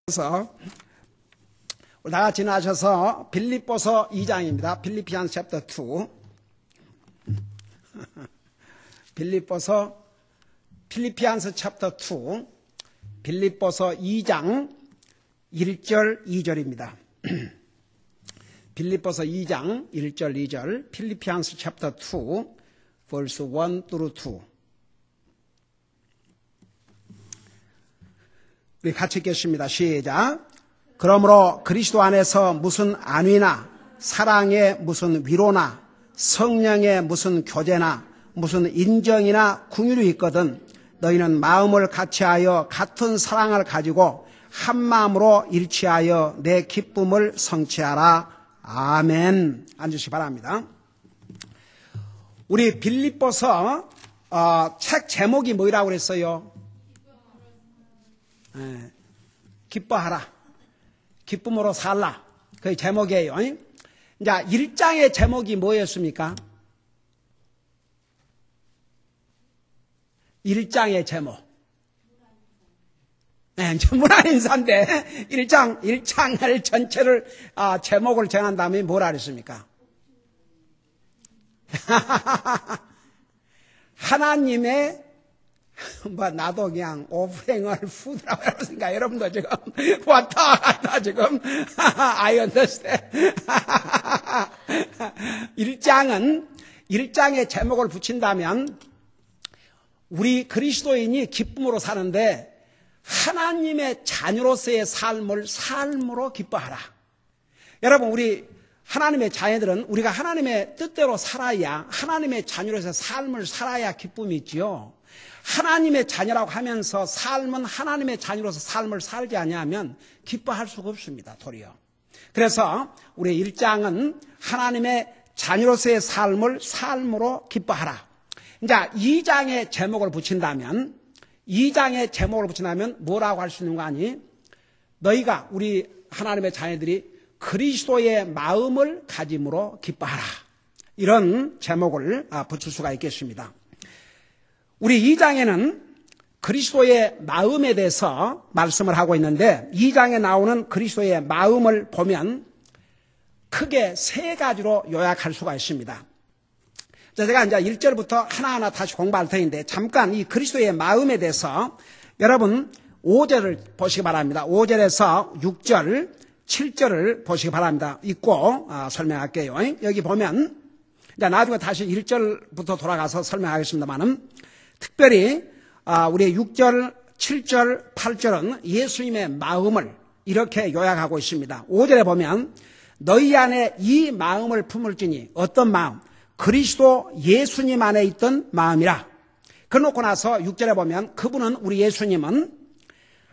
그래서 다 같이 나셔서 빌립보서 2장입니다. 필리피안스 챕터 2. 필리피안스 챕터 2. 빌립보서 2장 1절 2절입니다. 빌립보서 2장 1절 2절 필리피안스 챕터 2 verse 1 through 2. 우리 같이 읽겠습니다. 시작. 그러므로 그리스도 안에서 무슨 안위나 사랑의 무슨 위로나 성령의 무슨 교제나 무슨 인정이나 긍휼이 있거든 너희는 마음을 같이하여 같은 사랑을 가지고 한 마음으로 일치하여 내 기쁨을 성취하라. 아멘. 앉으시기 바랍니다. 우리 빌립보서 책 제목이 뭐라고 그랬어요? 기뻐하라. 기쁨으로 살라. 그게 제목이에요. 자, 1장의 제목이 뭐였습니까? 1장의 제목. 네, 문화인사인데 1장을 전체를 제목을 정한 다음에 뭐라 그랬습니까? 하나님의 나도 그냥 오프행을 푸드라고 그러니까 여러분도 지금 왔다 갔다 지금 I understand. 1장의 제목을 붙인다면 우리 그리스도인이 기쁨으로 사는데 하나님의 자녀로서의 삶으로 기뻐하라. 여러분, 우리 하나님의 자녀들은 우리가 하나님의 뜻대로 살아야, 하나님의 자녀로서의 삶을 살아야 기쁨이 있지요. 하나님의 자녀라고 하면서 삶은 하나님의 자녀로서 삶을 살지 아니하면 기뻐할 수가 없습니다. 도리어. 그래서 우리 1장은 하나님의 자녀로서의 삶으로 기뻐하라. 이제 2장의 제목을 붙인다면 뭐라고 할 수 있는 거 아니? 너희가 우리 하나님의 자녀들이 그리스도의 마음을 가짐으로 기뻐하라. 이런 제목을 붙일 수가 있겠습니다. 우리 2장에는 그리스도의 마음에 대해서 말씀을 하고 있는데 2장에 나오는 그리스도의 마음을 보면 크게 세 가지로 요약할 수가 있습니다. 제가 이제 1절부터 하나하나 다시 공부할 터인데 잠깐 이 그리스도의 마음에 대해서 여러분 5절을 보시기 바랍니다. 5절에서 6절, 7절을 보시기 바랍니다. 읽고 설명할게요. 여기 보면 이제 나중에 다시 1절부터 돌아가서 설명하겠습니다만은 특별히 우리 6절, 7절, 8절은 예수님의 마음을 이렇게 요약하고 있습니다. 5절에 보면 너희 안에 이 마음을 품을지니 어떤 마음? 그리스도 예수님 안에 있던 마음이라. 그러놓고 나서 6절에 보면 그분은 우리 예수님은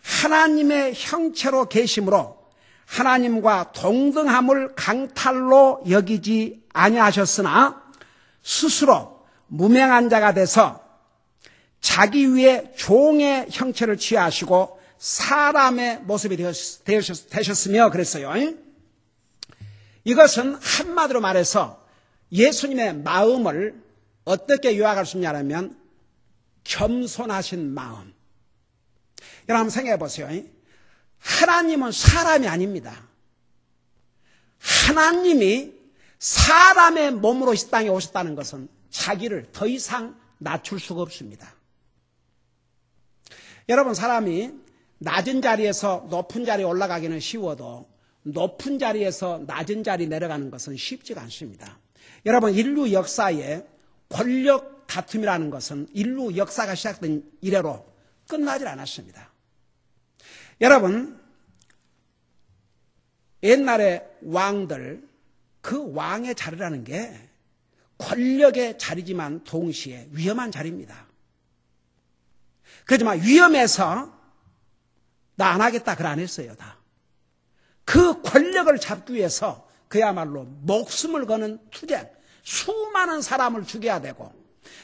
하나님의 형체로 계심으로 하나님과 동등함을 강탈로 여기지 아니하셨으나 스스로 무명한 자가 돼서 자기 위에 종의 형체를 취하시고 사람의 모습이 되셨으며 그랬어요. 이것은 한마디로 말해서 예수님의 마음을 어떻게 요약할 수 있냐면 겸손하신 마음. 여러분 한번 생각해 보세요. 하나님은 사람이 아닙니다. 하나님이 사람의 몸으로 이 땅에 오셨다는 것은 자기를 더 이상 낮출 수가 없습니다. 여러분, 사람이 낮은 자리에서 높은 자리에 올라가기는 쉬워도 높은 자리에서 낮은 자리 내려가는 것은 쉽지가 않습니다. 여러분, 인류 역사에 권력 다툼이라는 것은 인류 역사가 시작된 이래로 끝나질 않았습니다. 여러분, 옛날에 왕들, 그 왕의 자리라는 게 권력의 자리지만 동시에 위험한 자리입니다. 그렇지만 위험해서 나 안 하겠다 그걸 안 했어요. 다. 그 권력을 잡기 위해서 그야말로 목숨을 거는 투쟁, 수많은 사람을 죽여야 되고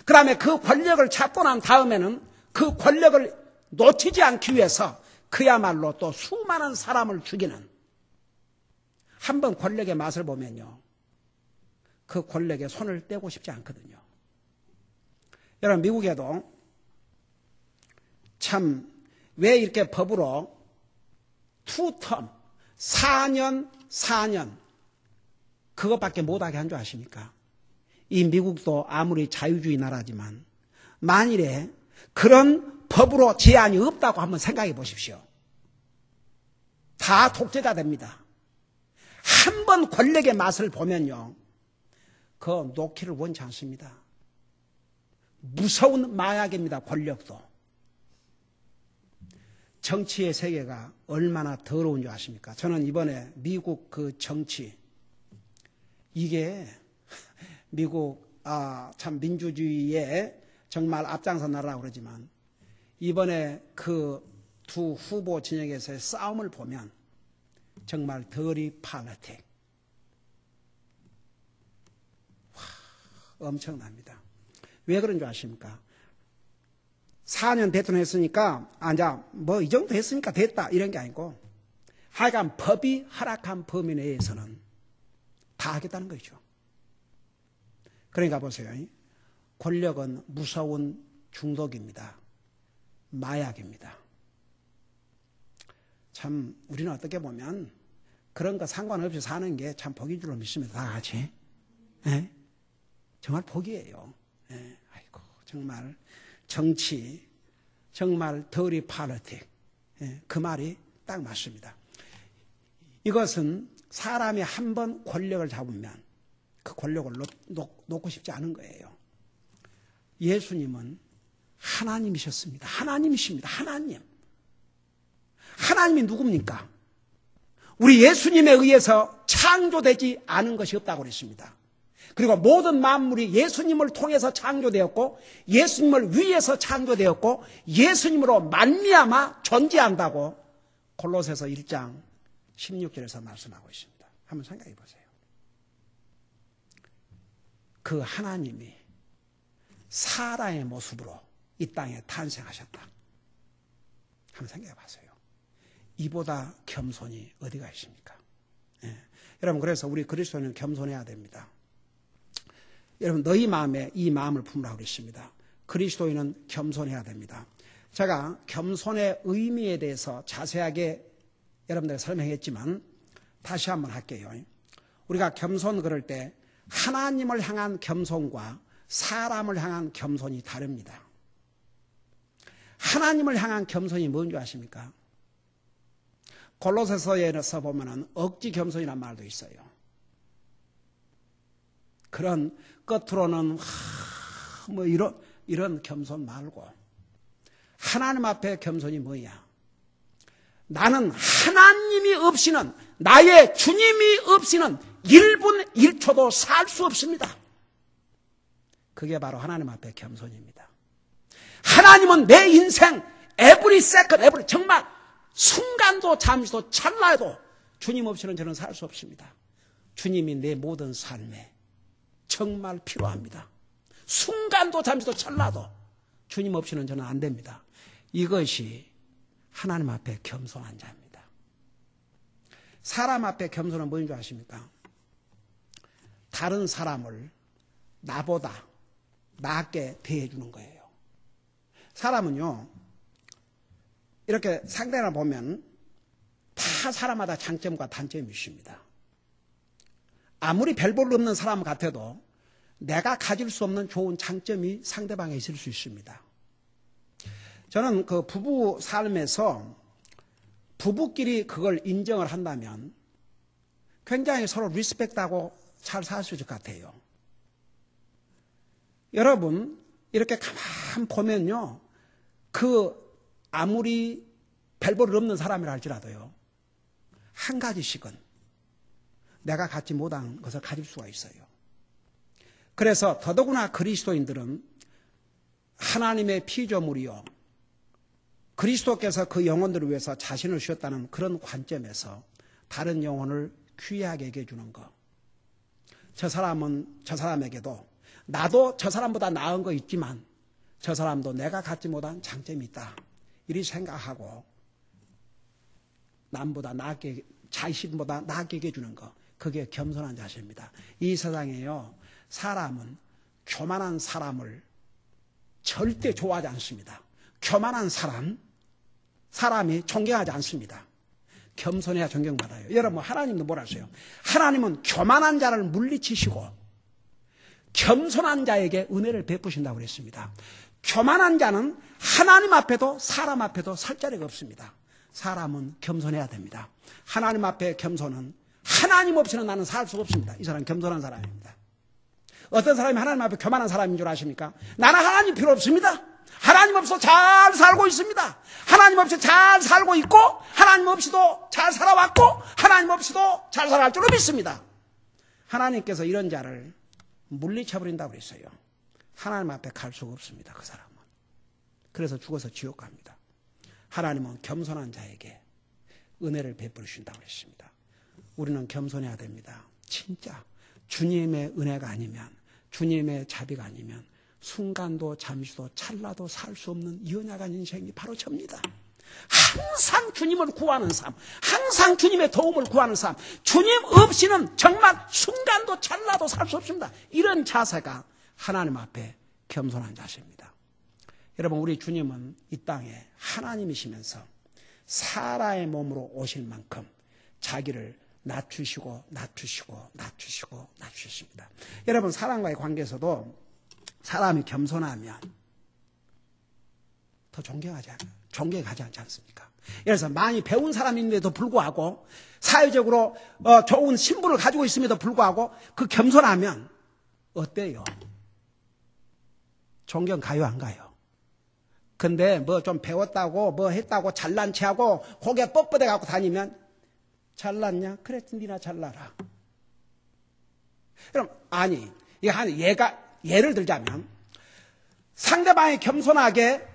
그 다음에 그 권력을 잡고 난 다음에는 그 권력을 놓치지 않기 위해서 그야말로 또 수많은 사람을 죽이는 한번 권력의 맛을 보면요. 그 권력에 손을 떼고 싶지 않거든요. 여러분, 미국에도 참 왜 이렇게 법으로 투텀 4년 그것밖에 못하게 한 줄 아십니까? 이 미국도 아무리 자유주의 나라지만 만일에 그런 법으로 제한이 없다고 한번 생각해 보십시오. 다 독재자 됩니다. 한 번 권력의 맛을 보면요, 그 놓기를 원치 않습니다. 무서운 마약입니다. 권력도. 정치의 세계가 얼마나 더러운 줄 아십니까? 저는 이번에 미국 그 정치, 이게 미국 참 민주주의에 정말 앞장선 나라라고 그러지만 이번에 그 두 후보 진영에서의 싸움을 보면 정말 더리 팔레틱 엄청납니다. 왜 그런 줄 아십니까? 4년 대통령 했으니까 뭐 이 정도 했으니까 됐다 이런 게 아니고 하여간 법이 허락한 범위 내에서는 다 하겠다는 거죠. 그러니까 보세요. 권력은 무서운 중독입니다. 마약입니다. 참 우리는 어떻게 보면 그런 거 상관없이 사는 게 참 복인 줄로 믿습니다. 다 같이. 네? 정말 복이에요. 네. 아이고 정말 정치 정말 더리 팔레틱. 네. 그 말이 딱 맞습니다. 이것은 사람이 한 번 권력을 잡으면 그 권력을 놓고 싶지 않은 거예요. 예수님은 하나님이셨습니다. 하나님이십니다. 하나님이 누굽니까? 우리 예수님에 의해서 창조되지 않은 것이 없다고 그랬습니다. 그리고 모든 만물이 예수님을 통해서 창조되었고 예수님을 위해서 창조되었고 예수님으로 말미암아 존재한다고 골로새서 1장 16절에서 말씀하고 있습니다. 한번 생각해 보세요. 그 하나님이 사람의 모습으로 이 땅에 탄생하셨다. 한번 생각해 보세요. 이보다 겸손이 어디가 있습니까? 예. 여러분 그래서 우리 그리스도인은 겸손해야 됩니다. 여러분 너희 마음에 이 마음을 품으라고 그랬습니다. 그리스도인은 겸손해야 됩니다. 제가 겸손의 의미에 대해서 자세하게 여러분들에게 설명했지만 다시 한번 할게요. 우리가 겸손 그럴 때 하나님을 향한 겸손과 사람을 향한 겸손이 다릅니다. 하나님을 향한 겸손이 뭔지 아십니까? 골로새서에서 보면은 억지 겸손이라는 말도 있어요. 그런 끝으로는 뭐 이런 겸손 말고 하나님 앞에 겸손이 뭐야? 나는 하나님이 없이는 나의 주님이 없이는 1분 1초도 살 수 없습니다. 그게 바로 하나님 앞에 겸손입니다. 하나님은 내 인생 every second, every 정말 순간도 잠시도 찰나에도 주님 없이는 저는 살 수 없습니다. 주님이 내 모든 삶에 정말 필요합니다. 순간도 잠시도 찰나도 주님 없이는 저는 안 됩니다. 이것이 하나님 앞에 겸손한 자입니다. 사람 앞에 겸손은 뭐인 줄 아십니까? 다른 사람을 나보다 낫게 대해주는 거예요. 사람은요, 이렇게 상대를 보면 다 사람마다 장점과 단점이 있습니다. 아무리 별 볼 없는 사람 같아도 내가 가질 수 없는 좋은 장점이 상대방에 있을 수 있습니다. 저는 그 부부 삶에서 부부끼리 그걸 인정을 한다면 굉장히 서로 리스펙트하고 잘 살 수 있을 것 같아요. 여러분 이렇게 가만 보면요, 그 아무리 별 볼 없는 사람이라 할지라도요, 한 가지씩은 내가 갖지 못한 것을 가질 수가 있어요. 그래서 더더구나 그리스도인들은 하나님의 피조물이요, 그리스도께서 그 영혼들을 위해서 자신을 주셨다는 그런 관점에서 다른 영혼을 귀하게 여겨 주는 것. 저 사람은 저 사람에게도 나도 저 사람보다 나은 거 있지만 저 사람도 내가 갖지 못한 장점이 있다, 이리 생각하고 남보다 낫게, 자신보다 낫게 여겨주는 거, 그게 겸손한 자세입니다. 이 세상에요, 사람은 교만한 사람을 절대 좋아하지 않습니다. 교만한 사람이 존경하지 않습니다. 겸손해야 존경받아요. 여러분, 하나님도 뭐라 하세요? 하나님은 교만한 자를 물리치시고 겸손한 자에게 은혜를 베푸신다고 그랬습니다. 교만한 자는 하나님 앞에도 사람 앞에도 설 자리가 없습니다. 사람은 겸손해야 됩니다. 하나님 앞에 겸손은 하나님 없이는 나는 살 수가 없습니다. 이 사람은 겸손한 사람입니다. 어떤 사람이 하나님 앞에 교만한 사람인 줄 아십니까? 나는 하나님 필요 없습니다. 하나님 없어 잘 살고 있습니다. 하나님 없이 잘 살고 있고 하나님 없이도 잘 살아왔고 하나님 없이도 잘 살아갈 줄로 믿습니다. 하나님께서 이런 자를 물리쳐버린다고 그랬어요. 하나님 앞에 갈 수가 없습니다. 그 사람은. 그래서 죽어서 지옥 갑니다. 하나님은 겸손한 자에게 은혜를 베풀으신다고 그랬습니다. 우리는 겸손해야 됩니다. 진짜 주님의 은혜가 아니면, 주님의 자비가 아니면 순간도 잠시도 찰나도 살 수 없는 연약한 인생이 바로 접니다. 항상 주님을 구하는 삶, 항상 주님의 도움을 구하는 삶, 주님 없이는 정말 순간도 찰나도 살 수 없습니다. 이런 자세가 하나님 앞에 겸손한 자세입니다. 여러분, 우리 주님은 이 땅에 하나님이시면서 사람의 몸으로 오실 만큼 자기를 낮추시고 낮추셨습니다. 여러분, 사람과의 관계에서도 사람이 겸손하면 더 존경하지 않지 않습니까? 예를 들어서 많이 배운 사람인데도 불구하고 사회적으로 좋은 신분을 가지고 있음에도 불구하고 그 겸손하면 어때요? 존경 가요, 안 가요? 근데 뭐 좀 배웠다고 뭐 했다고 잘난 체하고 고개 뻣뻣해 갖고 다니면 잘났냐? 그래, 니나 잘나라. 그럼 아니, 예를 들자면 상대방이 겸손하게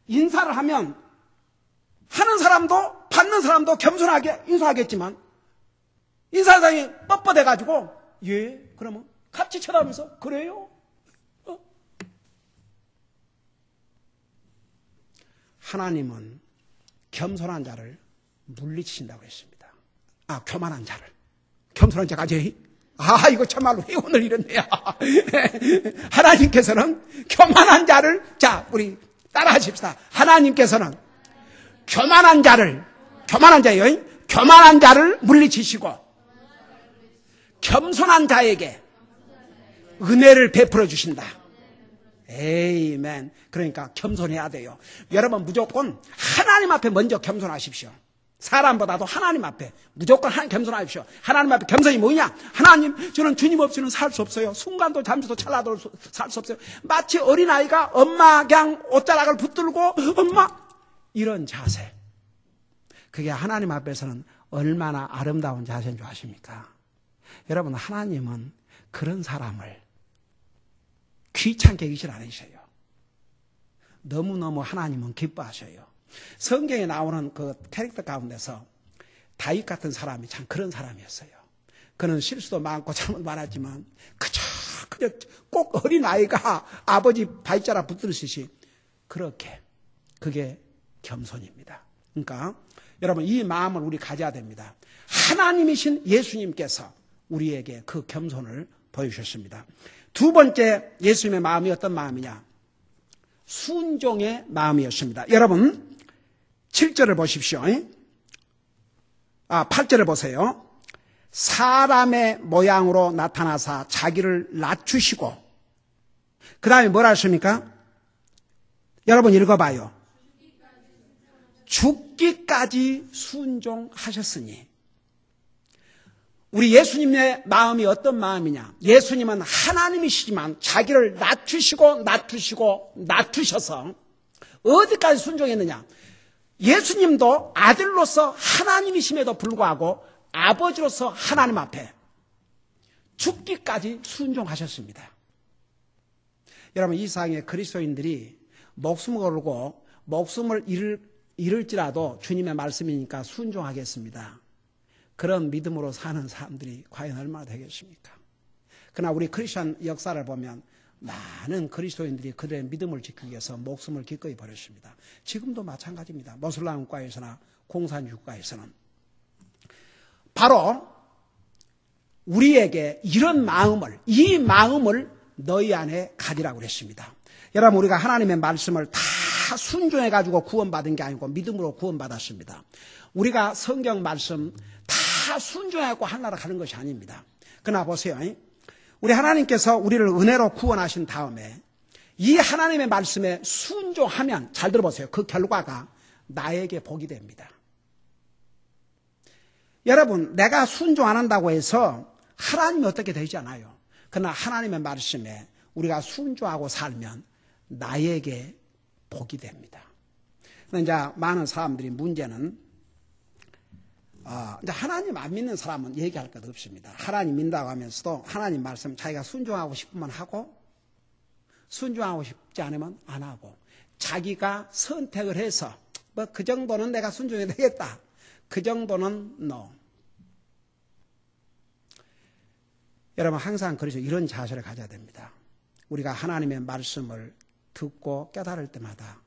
인사를 하면 하는 사람도 받는 사람도 겸손하게 인사하겠지만 인사상이 뻣뻣해 가지고 예, 그러면 같이 쳐다보면서 그래요? 하나님은 겸손한 자를 물리치신다고 했습니다. 교만한 자를. 겸손한 자까지. 이거 참말로 오늘 이렇네요. 하나님께서는 교만한 자를, 자, 우리 따라 하십시다. 하나님께서는 교만한 자를 물리치시고 겸손한 자에게 은혜를 베풀어 주신다. 에이멘. 그러니까 겸손해야 돼요. 여러분, 무조건 하나님 앞에 먼저 겸손하십시오. 사람보다도 하나님 앞에 무조건 겸손하십시오. 하나님 앞에 겸손이 뭐냐? 하나님, 저는 주님 없이는 살 수 없어요. 순간도 잠시도 찰나도 살 수 없어요. 마치 어린아이가 엄마 그냥 옷자락을 붙들고 엄마, 이런 자세. 그게 하나님 앞에서는 얼마나 아름다운 자세인 줄 아십니까? 여러분, 하나님은 그런 사람을 귀찮게 여기질 않으셔요. 너무너무 하나님은 기뻐하셔요. 성경에 나오는 그 캐릭터 가운데서 다윗 같은 사람이 참 그런 사람이었어요. 그는 실수도 많고 잘못 많았지만 그저 꼭 어린아이가 아버지 발자락 붙들듯이 그렇게, 그게 겸손입니다. 그러니까 여러분, 이 마음을 우리 가져야 됩니다. 하나님이신 예수님께서 우리에게 그 겸손을 보여주셨습니다. 두 번째 예수님의 마음이 어떤 마음이냐? 순종의 마음이었습니다. 여러분, 7절을 보십시오. 8절을 보세요. 사람의 모양으로 나타나사 자기를 낮추시고, 그 다음에 뭐라 하십니까? 여러분 읽어봐요. 죽기까지 순종하셨으니. 우리 예수님의 마음이 어떤 마음이냐? 예수님은 하나님이시지만 자기를 낮추셔서 어디까지 순종했느냐? 예수님도 아들로서 하나님이심에도 불구하고 아버지로서 하나님 앞에 죽기까지 순종하셨습니다. 여러분, 이 세상에 그리스도인들이 목숨을 걸고 목숨을 잃을지라도 주님의 말씀이니까 순종하겠습니다. 그런 믿음으로 사는 사람들이 과연 얼마나 되겠습니까? 그러나 우리 크리스천 역사를 보면 많은 그리스도인들이 그들의 믿음을 지키기 위해서 목숨을 기꺼이 버렸습니다. 지금도 마찬가지입니다. 모슬람 국가에서나 공산주의 국가에서는. 바로 우리에게 이런 마음을, 이 마음을 너희 안에 가지라고 그랬습니다. 여러분, 우리가 하나님의 말씀을 다 다 순종해가지고 구원받은 게 아니고 믿음으로 구원받았습니다. 우리가 성경 말씀 다 순종하고 하나로 가는 것이 아닙니다. 그러나 보세요. 우리 하나님께서 우리를 은혜로 구원하신 다음에 이 하나님의 말씀에 순종하면, 잘 들어보세요. 그 결과가 나에게 복이 됩니다. 여러분, 내가 순종 안 한다고 해서 하나님이 어떻게 되지 않아요. 그러나 하나님의 말씀에 우리가 순종하고 살면 나에게 복이 됩니다. 그런데 이제 많은 사람들이 문제는 이제 하나님 안 믿는 사람은 얘기할 것 없습니다. 하나님 믿는다고 하면서도 하나님 말씀 자기가 순종하고 싶으면 하고 순종하고 싶지 않으면 안 하고, 자기가 선택을 해서 뭐 그 정도는 내가 순종해야 되겠다, 그 정도는 no. 여러분 항상 그래서 이런 자세를 가져야 됩니다. 우리가 하나님의 말씀을 듣고 깨달을 때마다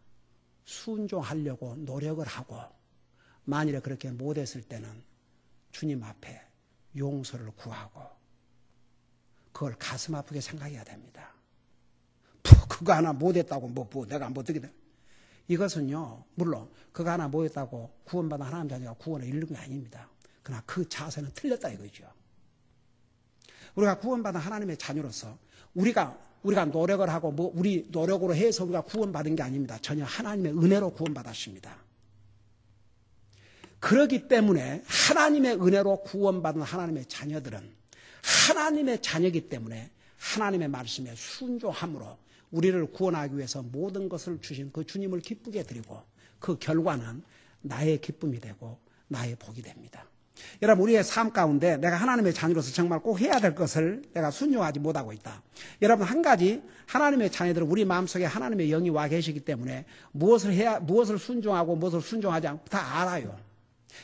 순종하려고 노력을 하고, 만일에 그렇게 못했을 때는 주님 앞에 용서를 구하고 그걸 가슴 아프게 생각해야 됩니다. 그거 하나 못했다고 내가 뭐 어떻게 돼? 이것은요, 물론 그거 하나 못했다고 구원받은 하나님 자녀가 구원을 이루는 게 아닙니다. 그러나 그 자세는 틀렸다 이거죠. 우리가 구원받은 하나님의 자녀로서 우리가 노력을 하고 우리 노력으로 해서 우리가 구원받은 게 아닙니다. 전혀 하나님의 은혜로 구원받았습니다. 그렇기 때문에 하나님의 은혜로 구원받은 하나님의 자녀들은 하나님의 자녀이기 때문에 하나님의 말씀에 순종함으로 우리를 구원하기 위해서 모든 것을 주신 그 주님을 기쁘게 드리고, 그 결과는 나의 기쁨이 되고 나의 복이 됩니다. 여러분, 우리의 삶 가운데 내가 하나님의 자녀로서 정말 꼭 해야 될 것을 내가 순종하지 못하고 있다. 여러분, 한 가지, 하나님의 자녀들은 우리 마음속에 하나님의 영이 와 계시기 때문에 무엇을 순종하고 무엇을 순종하지 않고 다 알아요.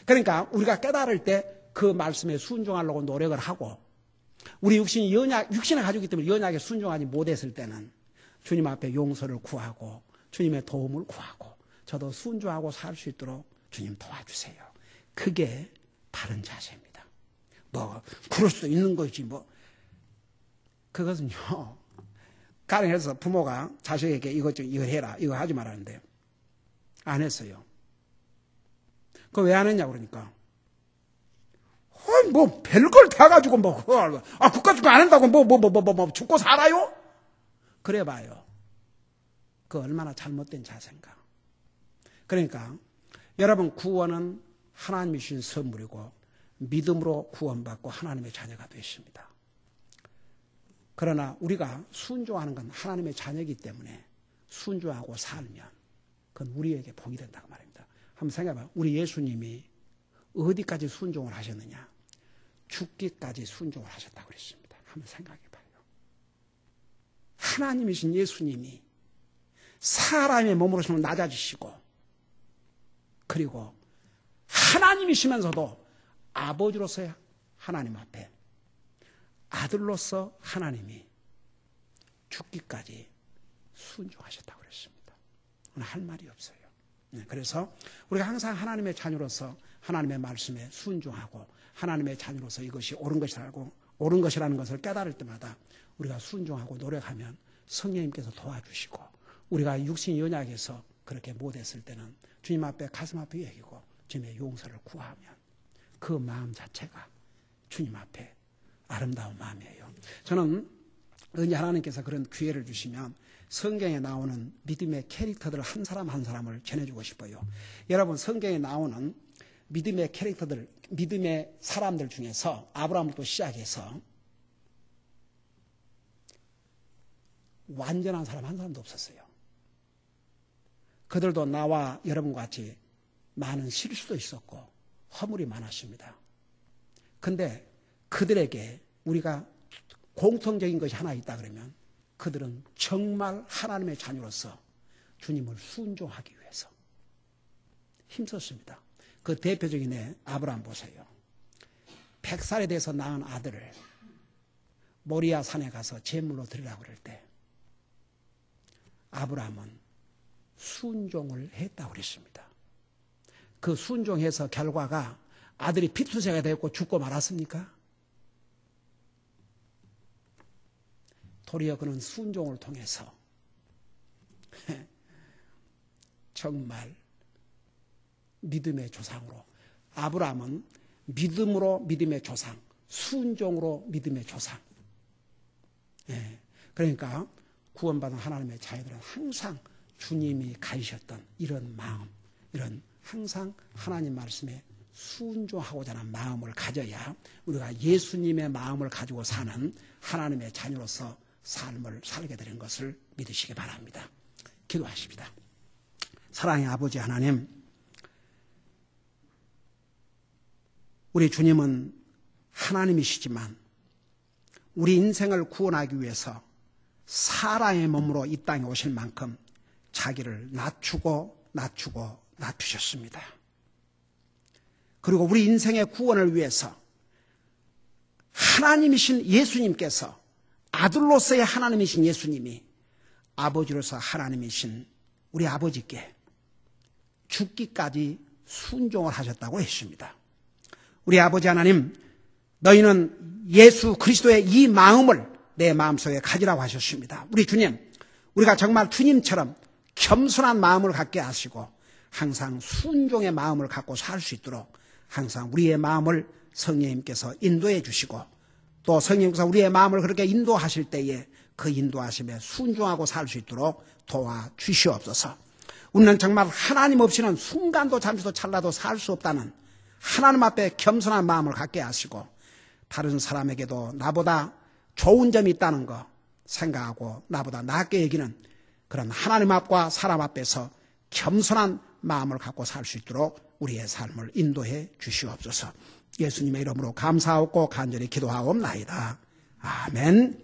그러니까 우리가 깨달을 때 그 말씀에 순종하려고 노력을 하고, 우리 육신을 가지고 있기 때문에 연약에 순종하지 못했을 때는 주님 앞에 용서를 구하고 주님의 도움을 구하고, 저도 순종하고 살 수 있도록 주님 도와주세요. 그게 바른 자세입니다. 그럴 수도 있는 거지 그것은요, 가령해서 부모가 자식에게 이거 해라, 이거 하지 말라는데 안 했어요. 그거 왜 안 했냐 그러니까, 별걸 다 가지고 그까짓 거 안 한다고 죽고 살아요? 그래 봐요. 그 얼마나 잘못된 자세인가. 그러니까 여러분, 구원은 하나님이 주신 선물이고 믿음으로 구원받고 하나님의 자녀가 되십니다. 그러나 우리가 순종하는 건 하나님의 자녀이기 때문에 순종하고 살면 그건 우리에게 복이 된다고 말입니다. 한번 생각해봐요. 우리 예수님이 어디까지 순종을 하셨느냐? 죽기까지 순종을 하셨다고 그랬습니다. 한번 생각해봐요. 하나님이신 예수님이 사람의 몸으로서 낮아지시고, 그리고 하나님이시면서도 아버지로서의 하나님 앞에 아들로서 하나님이 죽기까지 순종하셨다고 그랬습니다. 오늘 할 말이 없어요. 그래서 우리가 항상 하나님의 자녀로서 하나님의 말씀에 순종하고 하나님의 자녀로서 이것이 옳은 것이라는 것을 깨달을 때마다 우리가 순종하고 노력하면 성령님께서 도와주시고, 우리가 육신이 연약해서 그렇게 못했을 때는 주님 앞에 가슴 아프게 여기고 주님의 용서를 구하면 그 마음 자체가 주님 앞에 아름다운 마음이에요. 저는 은혜 하나님께서 그런 기회를 주시면 성경에 나오는 믿음의 캐릭터들 한 사람 한 사람을 전해주고 싶어요. 여러분, 성경에 나오는 믿음의 캐릭터들, 믿음의 사람들 중에서 아브라함부터 시작해서 완전한 사람 한 사람도 없었어요. 그들도 나와 여러분과 같이 많은 실수도 있었고 허물이 많았습니다. 그런데 그들에게 우리가 공통적인 것이 하나 있다 그러면 그들은 정말 하나님의 자녀로서 주님을 순종하기 위해서 힘썼습니다. 그 대표적인 애 아브라함 보세요. 100살에 돼서 낳은 아들을 모리아 산에 가서 제물로 드리라고 그럴 때 아브라함은 순종을 했다고 그랬습니다. 그 순종해서 결과가 아들이 피투세가 되었고 죽고 말았습니까? 도리어 그는 순종을 통해서 정말 믿음의 조상으로, 아브라함은 믿음으로 믿음의 조상, 순종으로 믿음의 조상. 예, 그러니까 구원받은 하나님의 자녀들은 항상 주님이 가지셨던 이런 마음, 이런 항상 하나님 말씀에 순종하고자 하는 마음을 가져야 우리가 예수님의 마음을 가지고 사는 하나님의 자녀로서 삶을 살게 되는 것을 믿으시기 바랍니다. 기도하십니다. 사랑의 아버지 하나님, 우리 주님은 하나님이시지만 우리 인생을 구원하기 위해서 사람의 몸으로 이 땅에 오실 만큼 자기를 낮추셨습니다. 그리고 우리 인생의 구원을 위해서 하나님이신 예수님께서, 아들로서의 하나님이신 예수님이 아버지로서 하나님이신 우리 아버지께 죽기까지 순종을 하셨다고 했습니다. 우리 아버지 하나님, 너희는 예수 그리스도의 이 마음을 내 마음속에 가지라고 하셨습니다. 우리 주님, 우리가 정말 주님처럼 겸손한 마음을 갖게 하시고 항상 순종의 마음을 갖고 살 수 있도록 항상 우리의 마음을 성령님께서 인도해 주시고, 또 성령님께서 우리의 마음을 그렇게 인도하실 때에 그 인도하심에 순종하고 살 수 있도록 도와주시옵소서. 우리는 정말 하나님 없이는 순간도 잠시도 찰나도 살 수 없다는 하나님 앞에 겸손한 마음을 갖게 하시고, 다른 사람에게도 나보다 좋은 점이 있다는 거 생각하고 나보다 낫게 여기는 그런 하나님 앞과 사람 앞에서 겸손한 마음을 갖고 살 수 있도록 우리의 삶을 인도해 주시옵소서. 예수님의 이름으로 감사하고 간절히 기도하옵나이다. 아멘.